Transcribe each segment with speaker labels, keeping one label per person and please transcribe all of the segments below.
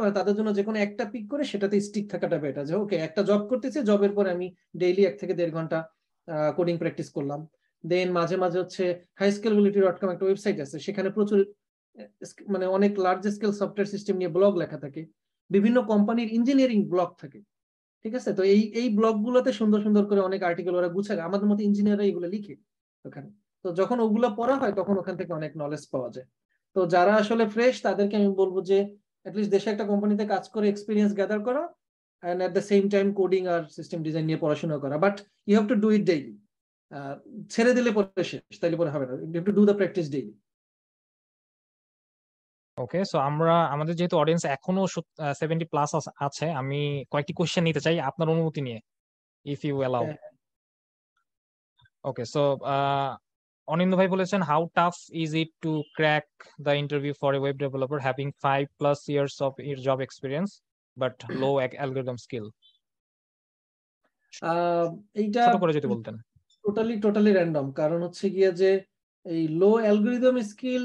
Speaker 1: পারে তাদের জন্য যে কোনো একটা পিক করে সেটাতে স্টিক থাকাটা বেটার, যে ওকে একটা জব করতেছে, জবের পরে আমি ডেইলি 1 থেকে 1.5 ঘন্টা কোডিং প্র্যাকটিস করলাম। দেন মাঝে মাঝে হচ্ছে highscalability.com একটা ওয়েবসাইট আছে, সেখানে প্রচুর মানে অনেক লার্জ স্কেল সফটওয়্যার সিস্টেম নিয়ে ব্লগ লেখা থাকে, বিভিন্ন কোম্পানির ইঞ্জিনিয়ারিং ব্লগ থাকে, ঠিক আছে? তো এই ব্লগ গুলোতে সুন্দর সুন্দর করে অনেক আর্টিকেল ওরা গুছায়, আমাদের মতো ইঞ্জিনিয়াররা এগুলো লিখে ওখানে। তো যখন ওগুলো পড়া হয় তখন ওখান থেকে অনেক নলেজ পাওয়া যায়। তো যারা আসলে ফ্রেশ তাদেরকে আমি বলবো যে অ্যাটলিস্ট দেশে একটা কোম্পানিতে কাজ করে এক্সপিরিয়েন্স গ্যাদার করা, and at the same time coding আর সিস্টেম ডিজাইন নিয়ে পড়াশোনা করা, but you have to do it daily. ছেড়ে দিলে পরে শেষ, তাইলে পরে হবে না, you have to do the practice daily.
Speaker 2: Okay, so আমরা আমাদের যেহেতু অডিয়েন্স এখনো 70+ আছে, আমি কয়েকটি কোশ্চেন নিতে চাই আপনার অনুমতি নিয়ে, if you allow. Okay, so Anindo ভাই বলেছেন, how tough is it to crack the interview for a web developer having 5+ years of job experience but low algorithm skill?
Speaker 1: এইটা
Speaker 2: ছোট করে যদি বলতেন।
Speaker 1: টোটালি র্যান্ডম, কারণ হচ্ছে গিয়ে যে এই লো অ্যালগরিদম স্কিল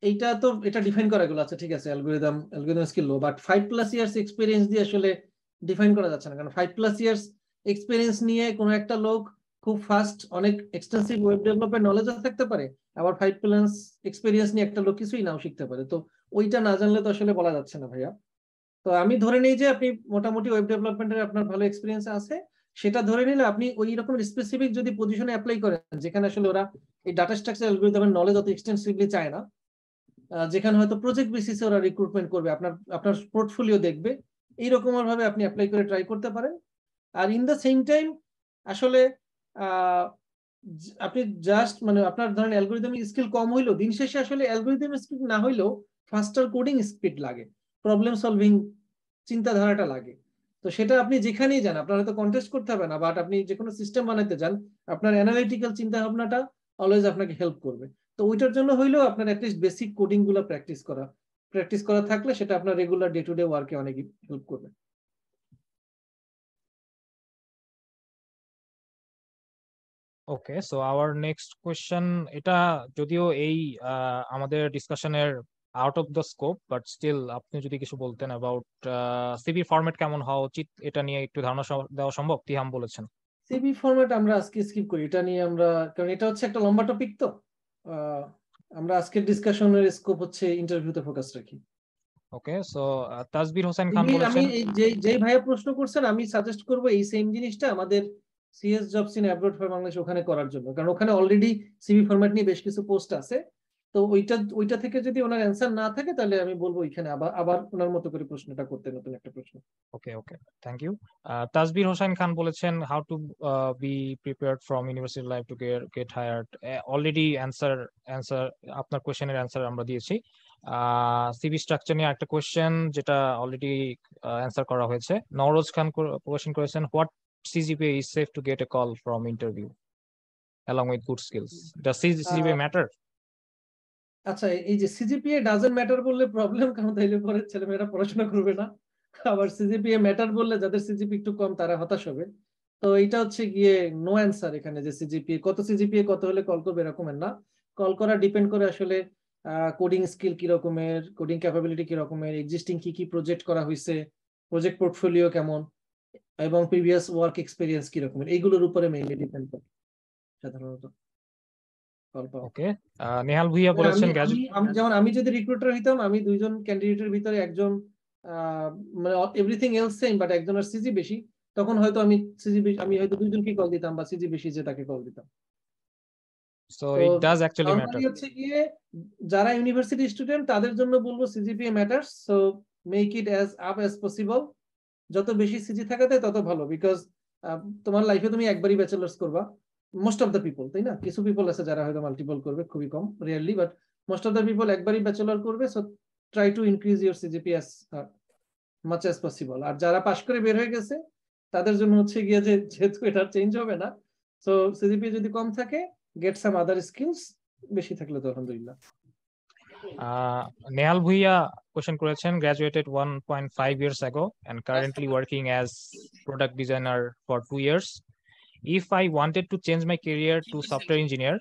Speaker 1: এটা ডিফাইন করা গুলো আছে, ঠিক আছে, algorithm skill low, but 5+ years experience দিয়ে আসলে ডিফাইন করা যাচ্ছে না, কারণ 5+ ইয়ার্স এক্সপিরিয়েন্স নিয়ে কোনো একটা লোক খুব ফাস্ট অনেক এক্সটেন্সিভ ওয়েব ডেভেলপমেন্ট নলেজও থাকতে পারে, আবার 5+ এক্সপিরিয়েন্স নিয়ে একটা লোক কিছুই নাও শিখতে পারে। তো ওইটা না জানলে তো আসলে বলা যাচ্ছে না ভাইয়া। তো আমি ধরে নিই যে আপনি মোটামুটি ওয়েব ডেভেলপমেন্টের আপনার ভালো এক্সপিরিয়েন্স আছে, সেটা ধরে নিলে আপনি ওই রকম স্পেসিফিক যদি পজিশনে অ্যাপ্লাই করেন যেখানে আসলে ওরা এই ডাটা স্ট্রাকচার অ্যালগরিদমের নলেজ অত এক্সটেন্সিভলি চায় না, যেখানে হয়তো প্রজেক্ট বেসিসে ওরা রিক্রুটমেন্ট করবে, আপনার পোর্টফোলিও দেখবে, এইরকম ভাবে আপনি অ্যাপ্লাই করে ট্রাই করতে পারেন। আর ইন দ্য সেম টাইম আসলে আপনি জাস্ট মানে আপনার ধরেন অ্যালগরিদমিক স্কিল কম হইলেও দিন শেষে আসলে অ্যালগরিদমিক স্কিল না হইলেও ফাস্টার কোডিং স্পিড লাগে, প্রবলেম সলভিং চিন্তাধারাটা লাগে। তো সেটা আপনি যেখানেই যান, আপনার হয়তো কন্টেস্ট করতে হবে না, বাট আপনি যে কোনো সিস্টেম বানাইতে যান, আপনার অ্যানালিটিক্যাল চিন্তা ভাবনাটা অলওয়েজ আপনাকে হেল্প করবে। তো ওইটার জন্য হইলেও আপনার অ্যাটলিস্ট বেসিক কোডিং গুলো প্র্যাকটিস করা থাকলে সেটা আপনার রেগুলার ডে টু ডে ওয়ার্কে অনেক হেল্প করবে।
Speaker 2: Okay, so our next question, এটা যদিও এই আমাদের ডিসকাশনের out of the scope, but still আপনি যদি কিছু বলতেন অ্যাবাউট সিভি ফরম্যাট কেমন হওয়া উচিত, এটা নিয়ে একটু ধারণা দেওয়া সম্ভব? তিহাম বলেছেন।
Speaker 1: সিভি ফরম্যাট আমরা আজকে স্কিপ করি, এটা নিয়ে আমরা, কারণ এটা হচ্ছে একটা লম্বা টপিক, তো আমরা আজকের ডিসকাশনের স্কোপ হচ্ছে ইন্টারভিউতে ফোকাস রাখি।
Speaker 2: ওকে, সো তাসবির হোসেন খান বলেছেন,
Speaker 1: আমি যে ভাইয়া প্রশ্ন করছেন আমি সাজেস্ট করব এই সেম জিনিসটা আমাদের CS jobs in abroad for Bangladesh ওখানে করার জন্য, কারণ ওখানে অলরেডি সিভি ফরম্যাট নিয়ে বেশ কিছু পোস্ট আছে। তো ওইটা থেকে যদি ওনার অ্যান্সার না থাকে তাহলে আমি বলবো ওইখানে আবার ওনার মতো করে প্রশ্নটা করতে, নতুন একটা প্রশ্ন।
Speaker 2: ওকে ওকে, থ্যাংক ইউ। তাসবির হোসেন খান বলেছেন, how to be prepared from university life to get hired? Already answer আপনার কোয়েশ্চেনের অ্যান্সার আমরা দিয়েছি। সিভি স্ট্রাকচার নিয়ে একটা কোয়েশ্চেন যেটা অলরেডি অ্যান্সার করা হয়েছে। নওরোজ খান কোয়েশ্চেন করেছেন, what CGPA is safe to get a call from interview along with good skills? Does CGPA matter?
Speaker 1: আচ্ছা, এই যে সিজিপিএ ডাজন্ট ম্যাটার বললে প্রবলেম, কারণ তাইলে পরে ছেলেমেয়েরা পড়াশোনা করবে না। আবার সিজিপিএ ম্যাটার বললে যাদের সিজিপি একটু কম তারা হতাশ হবে। তো এটা হচ্ছে গিয়ে নো অ্যান্সার এখানে, যে সিজিপিএ কত হলে কল করবে এরকমের না। কল করা ডিপেন্ড করে আসলে কোডিং স্কিল কি রকমের, কোডিং ক্যাপাবিলিটি কি রকমের, এক্সিস্টিং কি প্রজেক্ট করা হয়েছে, প্রজেক্ট পোর্টফোলিও কেমন, এবং প্রিভিয়াস ওয়ার্ক এক্সপেরিয়েন্স কি রকমের, এইগুলোর উপরে মেইনলি ডিপেন্ড করে সাধারণত কল পাওয়া।
Speaker 2: ওকে, নেহাল ভুইয়া বলেছেন,
Speaker 1: যেমন আমি যদি রিক্রুটার হইতাম, আমি দুইজন ক্যান্ডিডেটের ভিতরে একজন মানে এভরিথিং এলস সেম বাট একজনের সিজি বেশি, তখন হয়তো আমি হয়তো দুইজনকে কল দিতাম, বা সিজি বেশি যে তাকে কল দিতাম।
Speaker 2: So it does actually matter.
Speaker 1: হচ্ছে গিয়ে যারা ইউনিভার্সিটি স্টুডেন্ট তাদের জন্য বলবো CGPA matters, so make it as up as possible. যত বেশি সিজি থাকাতে তত ভালো, বিকজ তোমার লাইফে তুমি একবারই ব্যাচেলার্স করবা, মোস্ট অফ দ্য পিপল, তাই না? কিছু পিপল আছে যারা হয়তো মাল্টিপল করবে, খুবই কম, rarely, but most of the people একবারই ব্যাচেলার করবে। So try to increase your CGPA as much as possible. আর যারা পাশ করে বের হয়ে গেছে তাদের জন্য হচ্ছে গিয়ে যে যেহেতু এটা চেঞ্জ হবে না, সো সিজিপি যদি কম থাকে, গেট সাম আদার স্কিলস, বেশি থাকলে তো আলহামদুলিল্লাহ।
Speaker 2: Nehal Bhuiya question করেছেন, graduated 1.5 years ago and currently working as product designer for 2 years. If I wanted to change my career to software engineer,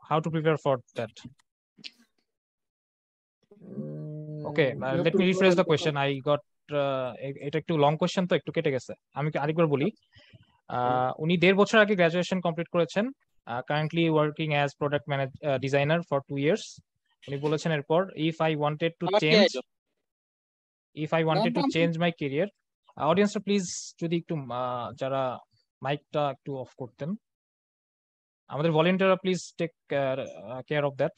Speaker 2: how to prepare for that? Okay,
Speaker 1: You have
Speaker 2: let
Speaker 1: to
Speaker 2: me
Speaker 1: know
Speaker 2: refresh the
Speaker 1: the
Speaker 2: question, I got এটা একটু long question তো একটু কেটে গেছে, আমি আরেকবার বলি। উনি 1.5 বছর আগে গ্রাজুয়েশন কমপ্লিট করেছেন, currently working as product designer for 2 years. উনি বলেছেন এরপর, if I wanted to change my career, অডিয়েন্সটা প্লিজ যদি একটু যারা মাইকটা একটু অফ করতেন, আমাদের ভলেন্টিয়াররা please take care of that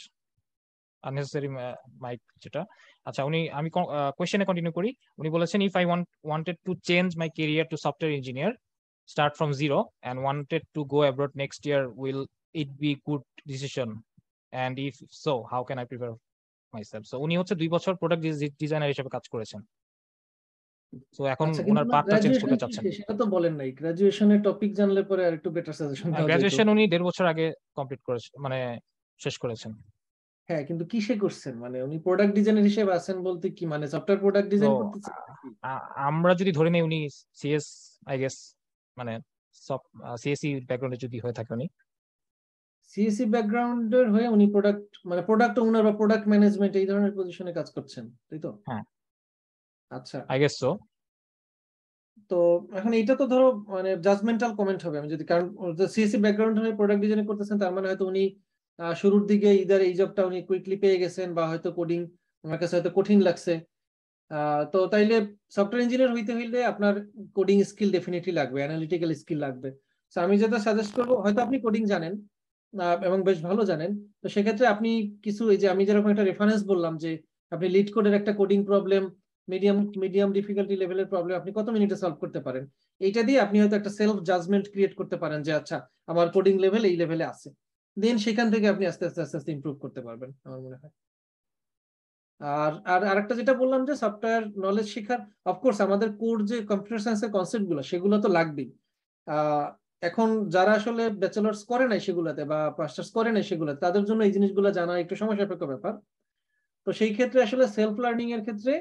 Speaker 2: unnecessary mic যেটা। আচ্ছা, আমি কোয়েশ্চেনে কন্টিনিউ করি। উনি বলেছেন, if I wanted to change my career to software engineer, start from zero, and wanted to go abroad next year, will it be good decision, and if so, how can I prepare myself? So উনি হচ্ছে 2 বছর product designer হিসেবে কাজ করেছেন, তো এখন
Speaker 1: আচ্ছা, কিন্তু
Speaker 2: ওনার পাথটা চেঞ্জ
Speaker 1: গ্রাজুয়েশন
Speaker 2: করতে
Speaker 1: কি
Speaker 2: চাচ্ছেন।
Speaker 1: সেটা তো বলেন নাই। গ্রাজুয়েশনের টপিক জানলে পরে আর একটু বেটার সাজেশন দেওয়া যেত।
Speaker 2: গ্রাজুয়েশন উনি 1.5 বছর আগে কমপ্লিট করেছেন, মানে শেষ করেছেন।
Speaker 1: হ্যাঁ, কিন্তু কিসে করছেন? মানে উনি প্রোডাক্ট ডিজাইনার হিসেবে আছেন বলতে কি মানে সফটওয়্যার প্রোডাক্ট ডিজাইন
Speaker 2: তো
Speaker 1: করতেছেন?
Speaker 2: আমরা যদি ধরে নেই উনি সিএস, আই গেস, মানে সব সিএসসি ব্যাকগ্রাউন্ডে যদি হয়ে থাকে উনি
Speaker 1: সিএসসি ব্যাকগ্রাউন্ডের হয়ে উনি প্রোডাক্ট ওনার বা প্রোডাক্ট ম্যানেজমেন্ট এই ধরনের পজিশনে কাজ করছেন, তাই তো?
Speaker 2: হ্যাঁ,
Speaker 1: আচ্ছা,
Speaker 2: আই গেস সো।
Speaker 1: তো এখন এটা তো ধরো মানে জাজমেন্টাল কমেন্ট হবে। আমি যদি, কারণ সিএসসি ব্যাকগ্রাউন্ড হয়ে প্রোডাক্ট ডিজাইন করতেছেন, তার মানে হয়তো উনি শুরুর দিকে ইদার এই জবটা উনি কুইকলি পেয়ে গেছেন, বা হয়তো কোডিং আমার কাছে হয়তো কঠিন লাগছে। তো তাইলে সফটওয়্যার ইঞ্জিনিয়ার হইতে হইলে আপনার কোডিং স্কিল ডেফিনেটলি লাগবে, অ্যানালিটিক্যাল স্কিল লাগবে। তো আমি যেটা সাজেস্ট করবো, হয়তো আপনি কোডিং জানেন এবং বেশ ভালো জানেন, তো সেক্ষেত্রে আপনি কিছু, এই যে আমি যেরকম একটা রেফারেন্স বললাম যে আপনি লিড কোডের একটা কোডিং প্রবলেম, মিডিয়াম ডিফিকাল্টি লেভেলের প্রবলেম আপনি কত মিনিটে সলভ করতে পারেন, এইটা দিয়ে আপনি হয়তো একটা সেলফ জাজমেন্ট ক্রিয়েট করতে পারেন যে আচ্ছা আমার কোডিং লেভেল এই লেভেলে আছে। দেন সেখান থেকে আপনি আস্তে আস্তে আস্তে আস্তে ইমপ্রুভ করতে পারবেন আমার মনে হয়। আর আর আরেকটা যেটা বললাম যে সফটওয়্যার নলেজ শেখার, অফকোর্স আমাদের কোর যে কম্পিউটার সায়েন্সের কনসেপ্ট গুলো সেগুলো তো লাগবেই। এখন যারা আসলে ব্যাচেলার্স করে নাই সেগুলোতে বা মাস্টার্স করে নাই সেগুলোতে, তাদের জন্য এই জিনিসগুলো জানা একটু সময় সাপেক্ষ ব্যাপার। তো সেই ক্ষেত্রে আসলে সেলফ লার্নিং এর ক্ষেত্রে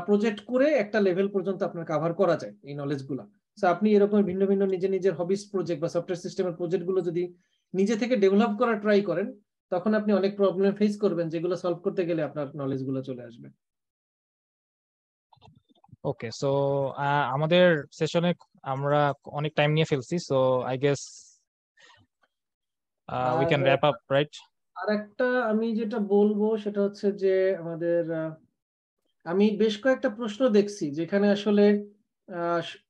Speaker 1: প্রজেক্ট করে একটা লেভেল পর্যন্ত আপনার কভার করা যায় এই নলেজ গুলা। আপনি এরকম ভিন্ন ভিন্ন নিজের হবিস প্রজেক্ট বা সফটওয়্যার সিস্টেমের প্রজেক্ট গুলো যদি নিজে থেকে ডেভেলপ করার ট্রাই করেন, তখন আপনি অনেক প্রবলেম ফেস করবেন, যেগুলো সলভ করতে গেলে আপনার নলেজ গুলো চলে আসবে।
Speaker 2: ওকে, সো আমাদের সেশনে আমরা অনেক টাইম নিয়ে ফেলছি, so I guess we
Speaker 1: are
Speaker 2: can wrap up, right?
Speaker 1: আর একটা আমি যেটা বলবো সেটা হচ্ছে যে আমাদের আমি বেশ কয়েকটা প্রশ্ন দেখছি যেখানে আসলে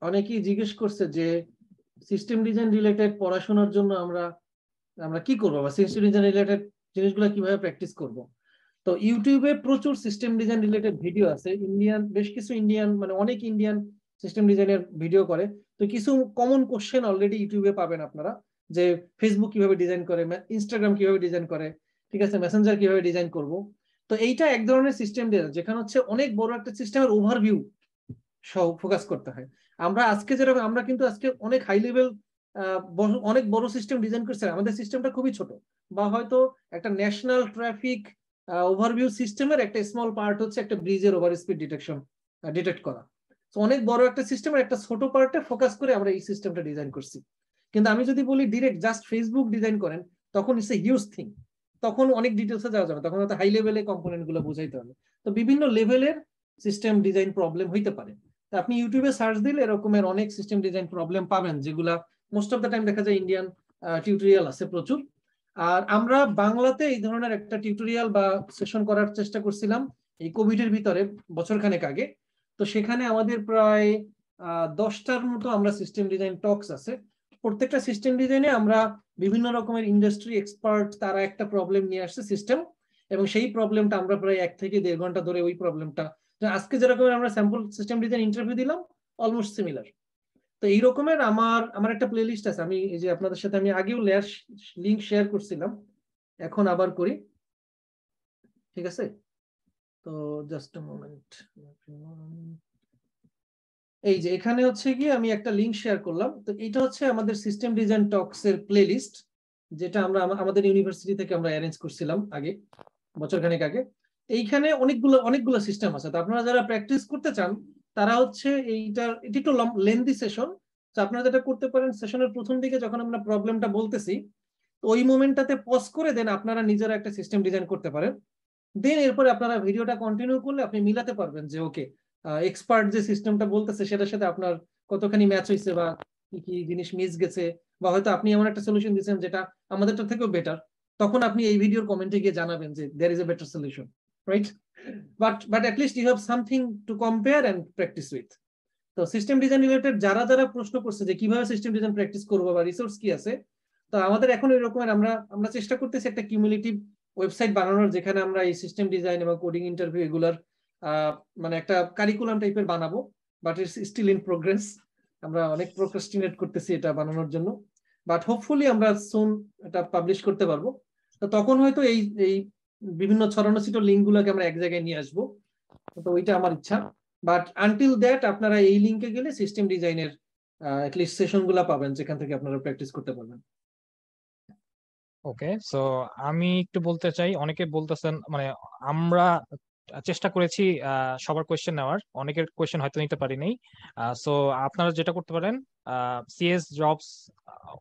Speaker 1: অনেকেই জিজ্ঞেস করছে যে সিস্টেম ডিজাইন রিলেটেড পড়াশোনার জন্য আমরা আমরা কি করবো, বা সিস্টেম ডিজাইন রিলেটেড জিনিসগুলো কিভাবে প্র্যাকটিস করব। তো ইউটিউবে প্রচুর সিস্টেম ডিজাইন রিলেটেড ভিডিও আছে, বেশ কিছু ইন্ডিয়ান, মানে অনেক ইন্ডিয়ান সিস্টেম ডিজাইনের ভিডিও করে। তো কিছু কমন কোশ্চেন অলরেডি ইউটিউবে পাবেন আপনারা, যে ফেসবুক কিভাবে ডিজাইন করে, ইনস্টাগ্রাম কিভাবে ডিজাইন করে, ঠিক আছে, মেসেঞ্জার কিভাবে ডিজাইন করব। তো এইটা এক ধরনের সিস্টেম ডিজাইন, যেখানে হচ্ছে অনেক বড় একটা সিস্টেমের ওভারভিউ ফোকাস করতে হয়। আমরা আজকে যেরকম, আমরা কিন্তু আজকে অনেক হাই লেভেল অনেক বড় সিস্টেম ডিজাইন করছে, আমাদের সিস্টেমটা খুবই ছোট, বা হয়তো একটা ন্যাশনাল ট্রাফিক ওভারভিউ সিস্টেমের একটা স্মল পার্ট হচ্ছে একটা ব্রিজের ওভার স্পিড ডিটেক্ট করা। অনেক বড় একটা সিস্টেমের একটা ছোট পার্টে ফোকাস করে আমরা এই সিস্টেমটা ডিজাইন করছি। কিন্তু আমি যদি বলি ডিরেক্ট জাস্ট ফেসবুক ডিজাইন করেন, তখন ইটস এ হিউজ থিং, তখন অনেক ডিটেলসে যাওয়া যাবে, তখন হয়তো হাই লেভেলে কম্পোনেন্ট গুলো বুঝাইতে হবে। তো বিভিন্ন লেভেলের সিস্টেম ডিজাইন প্রবলেম হইতে পারে। আপনি ইউটিউবে সার্চ দিলে এরকমের অনেক সিস্টেম ডিজাইন প্রবলেম পাবেন, যেগুলা মোস্ট অফ দ্য টাইম দেখা যায় ইন্ডিয়ান টিউটোরিয়াল আছে প্রচুর। আর আমরা বাংলাতে এই ধরনের একটা টিউটোরিয়াল বা সেশন করার চেষ্টা করছিলাম এই কোভিড এর ভিতরে বছরখানেক আগে। তো সেখানে আমাদের প্রায় 10টার মতো আমরা সিস্টেম ডিজাইন টকস আছে। প্রত্যেকটা সিস্টেম ডিজাইনে আমরা বিভিন্ন রকমের ইন্ডাস্ট্রি এক্সপার্ট, তারা একটা প্রবলেম নিয়ে আসছে সিস্টেম, এবং সেই প্রবলেমটা আমরা প্রায় 1 থেকে 1.5 ঘন্টা ধরে ওই প্রবলেমটা, আজকে যেরকম আমরা স্যাম্পল সিস্টেম ডিজাইন ইন্টারভিউ দিলাম, অলমোস্ট সিমিলার। তো এই রকমের আমার আমার একটা প্লে লিস্ট আছে, আমি এই যে আপনাদের সাথে আমি আগেও লিংক শেয়ার করছিলাম, এখন আবার করি, ঠিক আছে? তো জাস্ট আ মোমেন্ট, এই যে এখানে হচ্ছে গিয়ে আমি একটা লিংক শেয়ার করলাম। তো এটা হচ্ছে আমাদের সিস্টেম ডিজাইন টকস এর প্লে লিস্ট, যেটা আমরা আমাদের ইউনিভার্সিটি থেকে আমরা অ্যারেঞ্জ করছিলাম আগে, বছরখানেক আগে। এইখানে অনেকগুলো সিস্টেম আছে। তো আপনারা যারা প্র্যাকটিস করতে চান, তারা হচ্ছে এটি একটু লেন্দি সেশন। তো আপনারা যেটা করতে পারেন, সেশনের প্রথম দিকে যখন আমরা প্রবলেমটা বলতেছি, তো ওই মোমেন্টটাতে পজ করে দেন আপনারা নিজেরা একটা সিস্টেম ডিজাইন করতে পারেন। দেন এরপরে আপনারা ভিডিওটা কন্টিনিউ করলে আপনি মিলাতে পারবেন যে ওকে এক্সপার্ট যে সিস্টেমটা বলতেছে সেটার সাথে আপনার কতখানি ম্যাচ হয়েছে বা কি কি জিনিস মিস গেছে, বা হয়তো আপনি এমন একটা সলিউশন দিচ্ছেন যেটা আমাদেরটা থেকেও বেটার, তখন আপনি এই ভিডিওর কমেন্টে গিয়ে জানাবেন যে there is a better solution, right? But at least you have something to compare and practice with. তো সিস্টেম ডিজাইন রিলেটেড যারা যারা প্রশ্ন করছে যে কিভাবে সিস্টেম ডিজাইন প্র্যাকটিস করবো বা রিসোর্স কি আছে, তো আমাদের এখন এরকমের আমরা আমরা চেষ্টা করতেছি একটা কিউমুলেটিভ ওয়েবসাইট বানানোর, যেখানে আমরা এই সিস্টেম ডিজাইন এবং কোডিং ইন্টারভিউ এগুলার মানে একটা কারিকুলাম টাইপের বানাবো, but it's still in progress. আমরা অনেক প্রোক্রাস্টিনেট করতেছি এটা বানানোর জন্য, বাট হোপফুলি আমরা সুন এটা পাবলিশ করতে পারবো। তো তখন হয়তো এই এই বিভিন্ন ছড়ানো ছিটো লিঙ্ক গুলোকে আমরা এক জায়গায় নিয়ে আসবো, তো ওইটা আমার ইচ্ছা। বাট আনটিল দ্যাট আপনারা এই লিঙ্কে গেলে সিস্টেম ডিজাইনের অ্যাটলিস্ট সেশন গুলা পাবেন, যেখান থেকে আপনারা প্র্যাকটিস করতে পারবেন।
Speaker 2: ওকে, সো আমি একটু বলতে চাই, অনেকে বলতেছেন মানে আমরা চেষ্টা করেছি সবার কোয়েশ্চেন নেওয়ার, অনেকের কোয়েশ্চেন হয়তো নিতে পারিনি। সো আপনারা যেটা করতে পারেন, সিএস জবস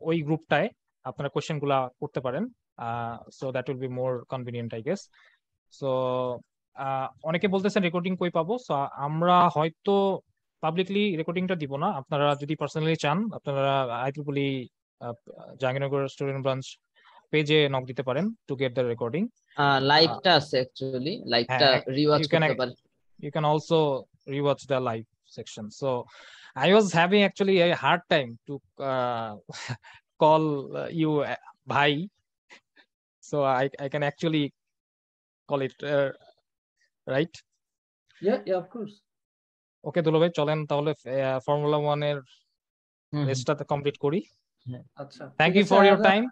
Speaker 2: ওই গ্রুপটায় আপনারা কোয়েশ্চেন গুলা করতে পারেন, so that will be more convenient I guess. So অনেকে বলতেছেন রেকর্ডিং কই পাবো, সো আমরা হয়তো পাবলিকলি রেকর্ডিংটা দিব না, আপনারা যদি পার্সোনালি চান আপনারা আইট্রিপলি জাহাঙ্গীরনগর স্টুডেন্ট ব্রাঞ্চ পেজে নক দিতে পারেন টু গেট দ্য রেকর্ডিং।
Speaker 3: লাইভটা আছে অ্যাকচুয়ালি, লাইভটা
Speaker 2: হ্যাঁ,
Speaker 3: রিওয়াচ করতে পারেন।
Speaker 2: you can also rewatch the live section. So I was having actually a hard time to call you bhai, so I can actually call it right.
Speaker 1: Yeah, of course.
Speaker 2: ওকে দুলো ভাই, চলেন তাহলে formula 1 এর রেসটা complete করি।
Speaker 1: আচ্ছা,
Speaker 2: thank you for your time.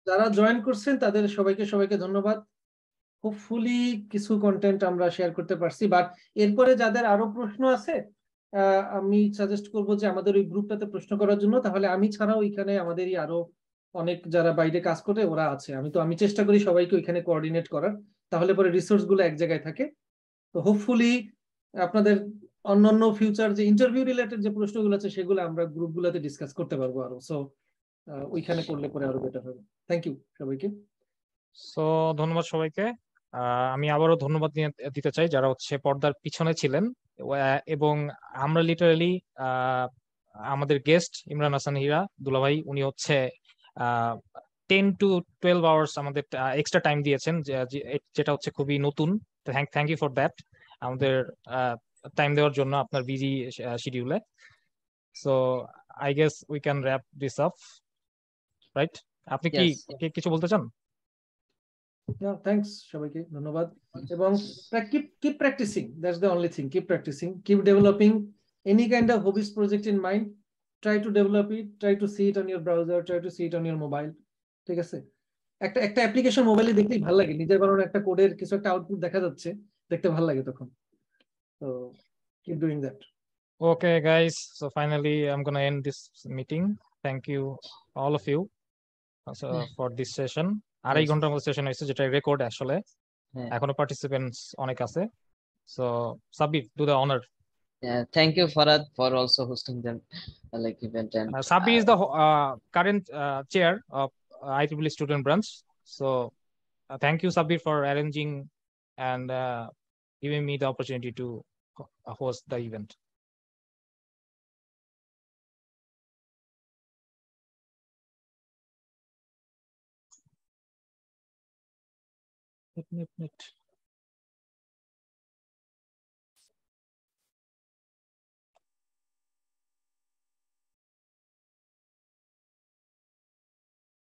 Speaker 1: যারা join করছেন তাদের সবাইকে ধন্যবাদ। হোপফুলি কিছু কন্টেন্ট আমরা শেয়ার করতে পারছি, বাট এরপরে যাদের আরো প্রশ্ন আছে আমি সাজেস্ট করব যে আমাদের ওই গ্রুপটাতে প্রশ্ন করার জন্য। তাহলে আমি ছাড়াও ওইখানে আমাদেরই আরো অনেক যারা বাইরে কাজ করে ওরা আছে, আমি চেষ্টা করি সবাইকে ওইখানে কোঅর্ডিনেট করার, তাহলে পরে রিসোর্স গুলো এক জায়গায় থাকে। তো হোপফুলি আপনাদের অন্যান্য ফিউচার যে ইন্টারভিউ রিলেটেড যে প্রশ্নগুলো আছে সেগুলো আমরা গ্রুপগুলোতে ডিসকাস করতে পারবো আরো। সো ওইখানে করলে পরে আরো বেটার হবে। থ্যাংক ইউ সবাইকে।
Speaker 2: সো ধন্যবাদ সবাইকে। আমি আবারও ধন্যবাদ দিতে চাই যারা হচ্ছে পর্দার পিছনে ছিলেন, এবং আমরা লিটারালি আমাদের গেস্ট ইমরান হাসান হীরা দুলাভাই, উনি হচ্ছে 10 to 12 আওয়ার্স আমাদের এক্সট্রা টাইম দিয়েছেন, যেটা হচ্ছে খুবই নতুন। থ্যাংক ইউ ফর দ্যাট, আমাদের টাইম দেওয়ার জন্য আপনার বিজি শিডিউলে। So I guess we can wrap this up, right? আপনি কি কিছু বলতে চান?
Speaker 1: থ্যাংকস সবাইকে, ধন্যবাদ। এবং keep practicing, that's the only thing. Keep practicing, keep developing any kind of hobbies project in mind. Try to develop it, try to see it on your browser, try to see it on your mobile. ঠিক আছে, একটা application মোবাইলে দেখলেই ভালো লাগে, নিজের বানানো একটা কোডের কিছু একটা আউটপুট দেখা যাচ্ছে, দেখতে ভালো লাগে তখন। So keep doing that.
Speaker 2: Okay guys, so finally I'm gonna end this meeting. Thank you all of you for this session. আড়াই ঘন্টার মতো সেশন হয়েছে, যেটা রেকর্ড আসলে, এখনো পার্টিসিপেন্টস অনেক আছে। So Sabir, do the honor.
Speaker 3: Yeah, thank you Farad for also hosting them like event. And
Speaker 2: Sabir is the current chair of IEEE student branch. So thank you Sabir for arranging and giving me the opportunity to host the event. Net.